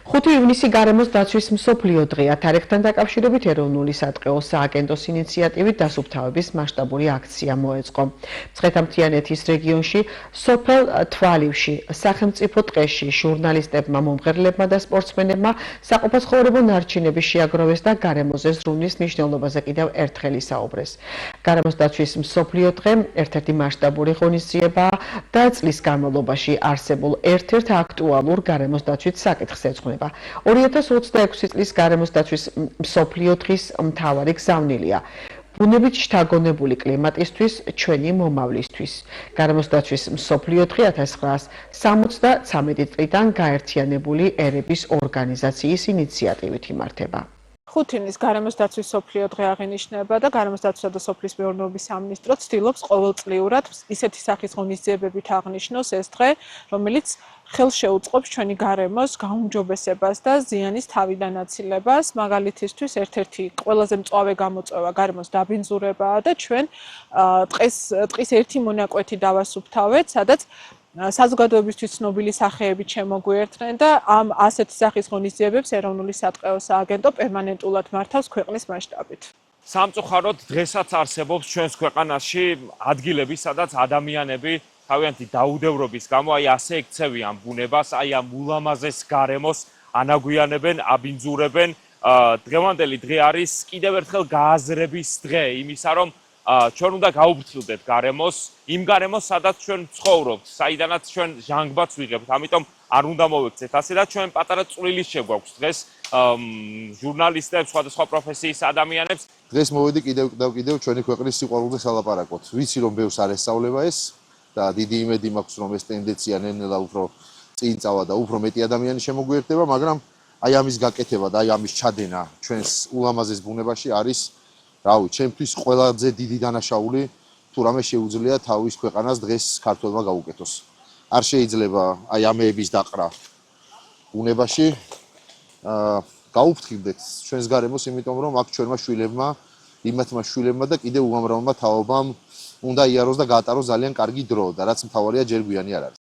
5 ივნისი გარემოს დაცვის მსოფლიო დღეა. თარიღთან დაკავშირებით ეროვნული სატყეო სააგენტოს ინიციატივით დასუფთავების მასშტაბური აქცია მოეწყო. მცხეთა-მთიანეთის რეგიონში, სოფელ თვალივში, სახელმწიფო ტყეში ჟურნალისტებმა, მომღერლებმა და სპორტსმენებმა საყოფაცხოვრებო ნარჩენები შეაგროვეს და გარემოზე ზრუნვის მნიშვნელობაზე კიდევ ერთხელ ისაუბრეს. გარემოს დაცვის მსოფლიო დღე ერთ-ერთი მასშტაბური ღონისძიებაა და წლის განმავლობაში არსებულ ერთ-ერთ აქტუალურ გარემოს დაცვით საკითხს ეძღვნება. 2026 წლის გარემოს დაცვის მსოფლიო დღის მთავარი გზავნილია. ბუნებით შთაგონებული კლიმატისთვის, ჩვენი მომავლისთვის. გარემოს დაცვის მსოფლიო დღე 1973 წლიდან გაერთიანებული ერების ორგანიზაციის ინიციატივით იმართება. 5 ივნისს გარემოს დაცვის მსოფლიო დღე აღინიშნება და გარემოს დაცვისა და სოფლის მეურნეობის სამინისტრო ცდილობს ყოველწლიურად ისეთი სახის ღონისძიებებით აღნიშნოს ეს დღე, რომელიც ხელს შეუწყობს ჩვენი გარემოს გაუმჯობესებას და ზიანის თავიდან აცილებას. მაგალითისთვის ერთ-ერთი ყველაზე მწვავე გამოწვევა გარემოს დაბინძურებაა და ჩვენ ტყის ერთი მონაკვეთი დავასუფთავეთ, სადაც საზოგადოებისთვის ცნობილი სახეებით შემოგვიერთდნენ და ამ ასეთი სახის ღონისძიებებს ეროვნული სატყეო სააგენტო პერმანენტულად მართავს ქვეყნის მასშტაბით. სამწუხაროდ დღესაც არსებობს ჩვენს ქვეყანაში ადგილები, სადაც ადამიანები თავიანთი დაუდევრობის გამო ასე ექცევიან ბუნებას, ამ ულამაზეს გარემოს ანაგვიანებენ, აბინძურებენ. დღევანდელი დღე არის კიდევ ერთხელ გააზრების დღე იმისა, რომ ჩვენ უნდა გაუფრთხილდეთ გარემოს, იმ გარემოს, სადაც ჩვენ ცხოვრობთ, საიდანაც ჩვენ ჟანგბადს ვიღებთ. ამიტომ არ უნდა მოვექცეთ ასე და ჩვენ პატარა წვლილი შეგვაქვს დღეს ჟურნალისტებს, სხვადასხვა პროფესიის ადამიანებს. დღეს მოვედი კიდევ ჩვენი ქვეყნის სიყვარულზე სალაპარაკოთ. ვიცი რომ ბევრს არ ესწავლება ეს და დიდი იმედი მაქვს რომ ეს ტენდენცია ნელ-ნელა უფრო წინ წავა და უფრო მეტი ადამიანი შემოგვიერთდება, მაგრამ ამის გაკეთება და ამის ჩადენა ჩვენს ულამაზეს ბუნებაში არის ჩემთვის ყველაზე დიდი დანაშაული თუ რამე შეუძლია თავის ქვეყანას დღეს ქართველმა გაუკეთოს. არ შეიძლება ამეების დაყრა ბუნებაში. გაუფრთხილდეთ ჩვენს გარემოს, იმიტომ რომ აქ ჩვენმა შვილებმა, იმათმა შვილებმა და კიდევ უამრავმა თაობამ უნდა იაროს და გაატაროს ძალიან კარგი დრო და რაც მთავარია ჯერ გვიანი არ არის.